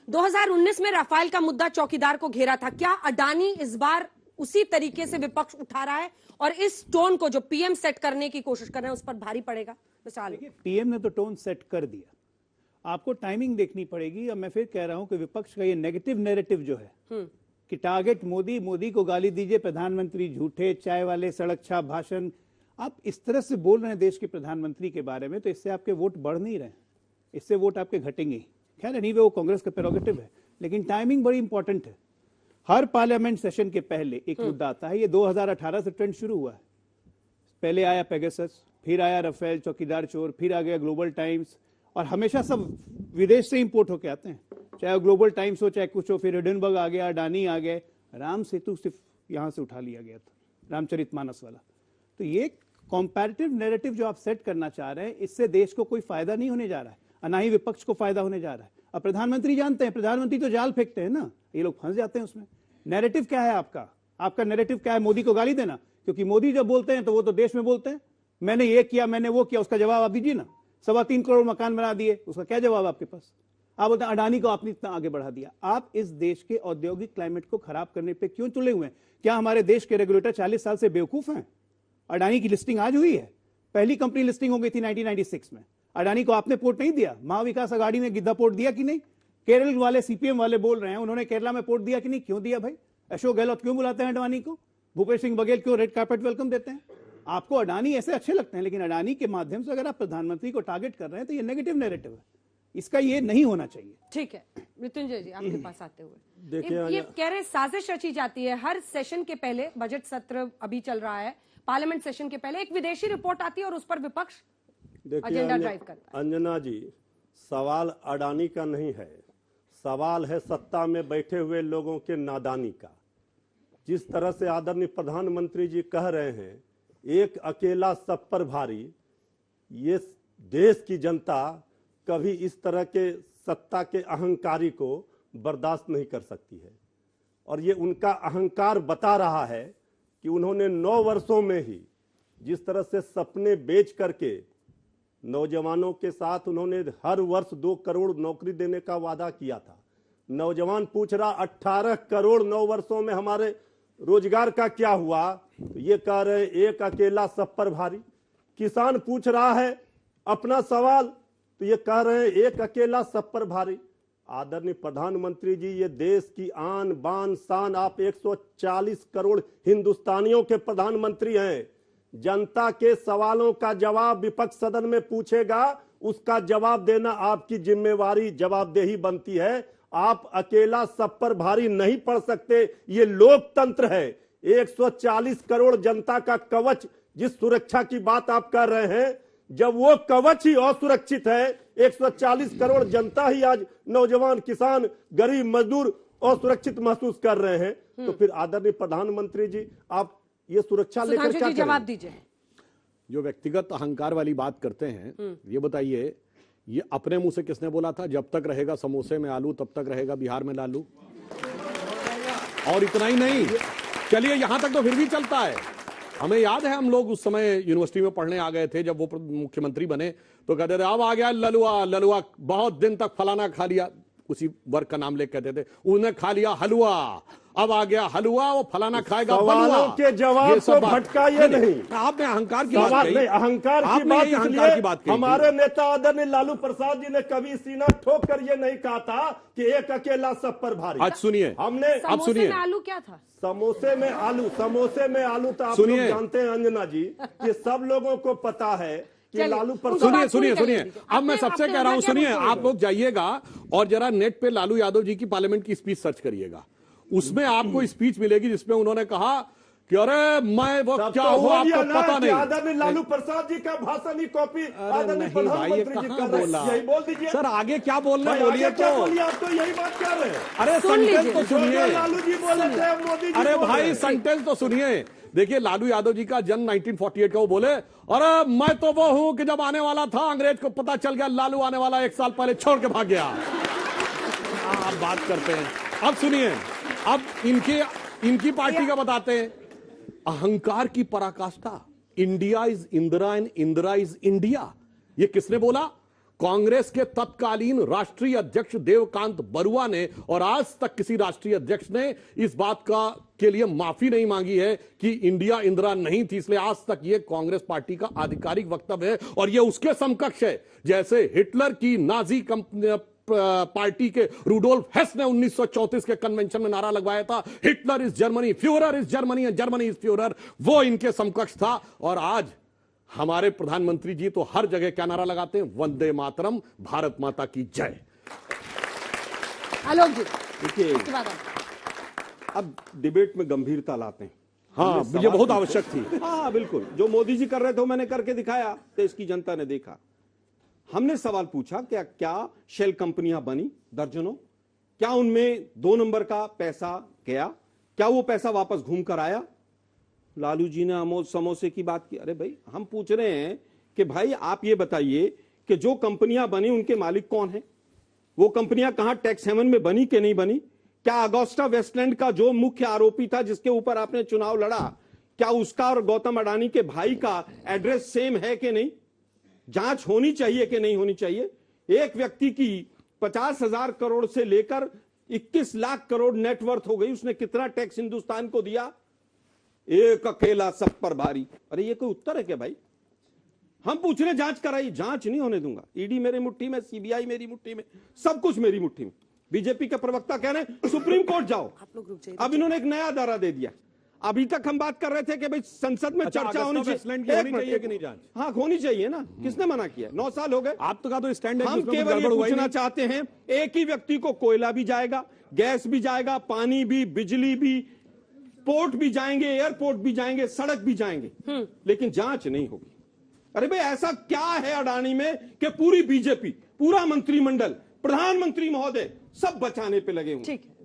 2019 में राफेल का मुद्दा चौकीदार को घेरा था। क्या अडानी इस बार उसी तरीके से विपक्ष उठा रहा है और इस टोन को जो पीएम सेट करने की कोशिश कर रहे हैं उस पर भारी पड़ेगा? देखिए, पीएम ने तो टोन सेट कर दिया, आपको टाइमिंग देखनी पड़ेगी। और मैं फिर कह रहा हूं कि विपक्ष का ये नेगेटिव नैरेटिव जो है कि टारगेट मोदी, मोदी को गाली दीजिए, प्रधानमंत्री झूठे, चाय वाले, सड़क छाप भाषण, आप इस तरह से बोल रहे हैं देश के प्रधानमंत्री के बारे में, तो इससे आपके वोट बढ़ नहीं रहे, इससे वोट आपके घटेंगे। खैर नहीं, वो कांग्रेस का प्रेरोगेटिव है, लेकिन टाइमिंग बड़ी इंपॉर्टेंट है। हर पार्लियामेंट सेशन के पहले एक मुद्दा आता है। ये 2018 से ट्रेंड शुरू हुआ है। पहले आया पेगासस, फिर आया राफेल, चौकीदार चोर, फिर आ गया ग्लोबल टाइम्स, और हमेशा सब विदेश से इंपोर्ट होके आते हैं, चाहे ग्लोबल टाइम्स हो चाहे कुछ हो। फिर हिडनबर्ग आ गया, अडानी आ गए, राम सेतु सिर्फ यहां से उठा लिया गया था, रामचरितमानस वाला। तो ये कंपैरेटिव नैरेटिव जो आप सेट करना चाह रहे हैं, इससे देश को कोई फायदा नहीं होने जा रहा है और ना ही विपक्ष को फायदा होने जा रहा है। अब प्रधानमंत्री जानते हैं, प्रधानमंत्री तो जाल फेंकते हैं ना, ये लोग फंस जाते हैं उसमें। नैरेटिव क्या है आपका? आपका नैरेटिव क्या है? मोदी को गाली देना, क्योंकि मोदी जब बोलते हैं तो वो तो देश में बोलते हैं, मैंने ये किया, मैंने वो किया, उसका जवाब आप दीजिए ना। 3.25 करोड़ मकान बना दिए, उसका क्या जवाब आपके पास? आप बोलते हैं अडानी को आपने इतना आगे बढ़ा दिया। आप इस देश के औद्योगिक क्लाइमेट को खराब करने पे क्यों तुले हुए हैं? क्या हमारे देश के रेगुलेटर 40 साल से बेवकूफ हैं? अडानी की लिस्टिंग आज हुई है, पहली कंपनी लिस्टिंग हो गई थी 1996 में। अडानी को आपने पोर्ट नहीं दिया। महाविकास अघाड़ी ने गिद्धा पोर्ट दिया कि नहीं? केरल वाले सीपीएम वाले बोल रहे हैं, उन्होंने केरला में पोर्ट दिया कि नहीं? क्यों दिया भाई? अशोक गहलोत क्यों बुलाते हैं अडानी को? भूपेश सिंह बघेल क्यों रेड कार्पेट वेलकम देते हैं? आपको अडानी ऐसे अच्छे लगते हैं, लेकिन अडानी के माध्यम से अगर आप प्रधानमंत्री को टारगेट कर रहे हैं तो ये नेगेटिव नैरेटिव है, इसका ये नहीं होना चाहिए। ठीक है, मृत्युंजय जी आपके पास आते हुए देखिए, ये कह रहे साजिश रची जाती है हर सेशन के पहले। बजट सत्र अभी चल रहा है, पार्लियामेंट सेशन के पहले एक विदेशी रिपोर्ट आती है और उस पर विपक्ष एजेंडा ड्राइव करता है। अंजना जी, सवाल अडानी का नहीं है, सवाल है सत्ता में बैठे हुए लोगों के नादानी का। जिस तरह से आदरणीय प्रधानमंत्री जी कह रहे हैं, एक अकेला सब पर भारी, ये देश की जनता कभी इस तरह के सत्ता के अहंकारी को बर्दाश्त नहीं कर सकती है। और ये उनका अहंकार बता रहा है कि उन्होंने 9 वर्षों में ही जिस तरह से सपने बेच करके नौजवानों के साथ उन्होंने हर वर्ष 2 करोड़ नौकरी देने का वादा किया था। नौजवान पूछ रहा 18 करोड़ 9 वर्षों में हमारे रोजगार का क्या हुआ? तो ये कह रहे एक अकेला सब पर भारी। किसान पूछ रहा है अपना सवाल, तो ये कह रहे हैं एक अकेला सब पर भारी। आदरणीय प्रधानमंत्री जी, ये देश की आन बान शान, आप 140 करोड़ हिंदुस्तानियों के प्रधानमंत्री हैं। जनता के सवालों का जवाब विपक्ष सदन में पूछेगा, उसका जवाब देना आपकी जिम्मेवारी, जवाबदेही बनती है। आप अकेला सब पर भारी नहीं पड़ सकते, ये लोकतंत्र है। 140 करोड़ जनता का कवच, जिस सुरक्षा की बात आप कर रहे हैं, जब वो कवच ही असुरक्षित है, 140 करोड़ जनता ही आज नौजवान, किसान, गरीब, मजदूर असुरक्षित महसूस कर रहे हैं, तो फिर आदरणीय प्रधानमंत्री जी आप ये सुरक्षा लेकर क्या जवाब दीजिए। जो व्यक्तिगत अहंकार वाली बात करते हैं, ये बताइए, ये अपने मुंह से किसने बोला था? जब तक रहेगा समोसे में आलू तब तक रहेगा बिहार में लालू। और इतना ही नहीं, चलिए यहां तक तो फिर भी चलता है। हमें याद है, हम लोग उस समय यूनिवर्सिटी में पढ़ने आ गए थे, जब वो मुख्यमंत्री बने तो कहते थे अब आ गया ललुआ, ललुआ बहुत दिन तक फलाना खा लिया, उसी वर्ग का नाम लेकर कहते थे, उन्हें खा लिया हलवा, अब आ गया हलवा, वो फलाना खाएगा बलुआ। के जवाब को भटका ये नहीं। आपने अहंकार की बात कही, अहंकार की बात, हमारे नेता आदरणीय लालू प्रसाद जी ने कभी सीना ठोक कर ये नहीं कहा था कि एक अकेला सब पर भारी। आज सुनिए, हमने, अब सुनिए, आलू क्या था? समोसे में आलू, समोसे में आलू तो आप लोग जानते हैं अंजना जी, कि सब लोगों को पता है कि लालू प्रसाद। सुनिए, अब मैं सबसे कह रहा हूं, सुनिए, आप लोग जाइएगा और जरा नेट पे लालू यादव जी की पार्लियामेंट की स्पीच सर्च करिएगा, उसमें आपको स्पीच मिलेगी जिसमें उन्होंने कहा कि अरे मैं वो क्या हुआ आपको पता नहीं। आदरणीय लालू प्रसाद जी का भाषण ही कॉपी आदरणीय प्रधानमंत्री जी कर रहे हैं, यही बोल दीजिए सर। आगे क्या बोलना है बोलिए तो। आप तो यही बात कर रहे हैं। अरे सेंटेंस तो सुनिए, लालू जी बोले थे, मोदी जी। अरे भाई सेंटेंस तो सुनिए। देखिए, लालू यादव जी का जन्म 1948 का, वो बोले अरे मैं तो वो हूं कि जब आने वाला था अंग्रेज को पता चल गया लालू आने वाला, 1 साल पहले छोड़ के भाग गया। आप बात करते हैं। अब सुनिए, अब इनकी पार्टी का बताते हैं, अहंकार की पराकाष्ठा। India is Indira and Indira is India, ये किसने बोला? कांग्रेस के तत्कालीन राष्ट्रीय अध्यक्ष देवकांत बरुआ ने और आज तक किसी राष्ट्रीय अध्यक्ष ने इस बात के लिए माफी नहीं मांगी है कि इंडिया इंदिरा नहीं थी, इसलिए आज तक यह कांग्रेस पार्टी का आधिकारिक वक्तव्य है और यह उसके समकक्ष है जैसे हिटलर की नाजी पार्टी के रुडोल्फ हेस ने 1934 के कन्वेंशन में नारा लगवाया था, Hitler is Germany, Führer is Germany and Germany is Führer, वो इनके समकक्ष था। और आज हमारे प्रधानमंत्री जी तो हर जगह क्या नारा लगाते हैं, वंदे मातरम, भारत माता की जय। आलोक जी, देखिए इसके बाद अब डिबेट में गंभीरता लाते हैं। हाँ, हमने ये बहुत सवाल आवश्यक थी। हाँ बिल्कुल, जो मोदी जी कर रहे थे वो मैंने करके दिखाया, देश की जनता ने देखा। हमने सवाल पूछा क्या शेल कंपनियां बनी दर्जनों, क्या उनमें 2 नंबर का पैसा गया, क्या वो पैसा वापस घूम कर आया? लालू जी ने अमोल समोसे की बात की। अरे भाई, हम पूछ रहे हैं कि भाई आप ये बताइए कि जो कंपनियां बनी उनके मालिक कौन है, वो कंपनियां कहां टैक्स हेवन में बनी कि नहीं बनी? क्या अगोस्टा वेस्टलैंड का जो मुख्य आरोपी था जिसके ऊपर आपने चुनाव लड़ा, क्या उसका और गौतम अडानी के भाई का एड्रेस सेम है कि नहीं? जांच होनी चाहिए कि नहीं होनी चाहिए? एक व्यक्ति की 50,000 करोड़ से लेकर 21 लाख करोड़ नेटवर्थ हो गई, उसने कितना टैक्स हिंदुस्तान को दिया? एक अकेला सब पर भारी। अरे ये कोई उत्तर है क्या भाई? हम पूछ रहे जांच कराई, जांच नहीं होने दूंगा। ईडी मेरी मुट्ठी में, सीबीआई मेरी मुट्ठी में, सब कुछ मेरी मुट्ठी में। बीजेपी के प्रवक्ता कह रहे हैं सुप्रीम कोर्ट जाओ, आप लोग रुक जाइए। अब इन्होंने एक नया दायरा दे दिया। अभी तक हम बात कर रहे थे कि भाई संसद में चर्चा होनी चाहिए कि नहीं जांच? हाँ, होनी चाहिए ना, किसने मना किया? 9 साल हो गए। आप तो का तो स्टैंड है, हम केवल ये पूछना चाहते हैं, एक ही व्यक्ति को कोयला भी जाएगा, गैस भी जाएगा, पानी भी, बिजली भी, पोर्ट भी जाएंगे, एयरपोर्ट भी जाएंगे, सड़क भी जाएंगे, लेकिन जांच नहीं होगी। अरे भाई, ऐसा क्या है अडानी में कि पूरी बीजेपी, पूरा मंत्रिमंडल, प्रधानमंत्री महोदय सब बचाने पे लगे हुए? ठीक है।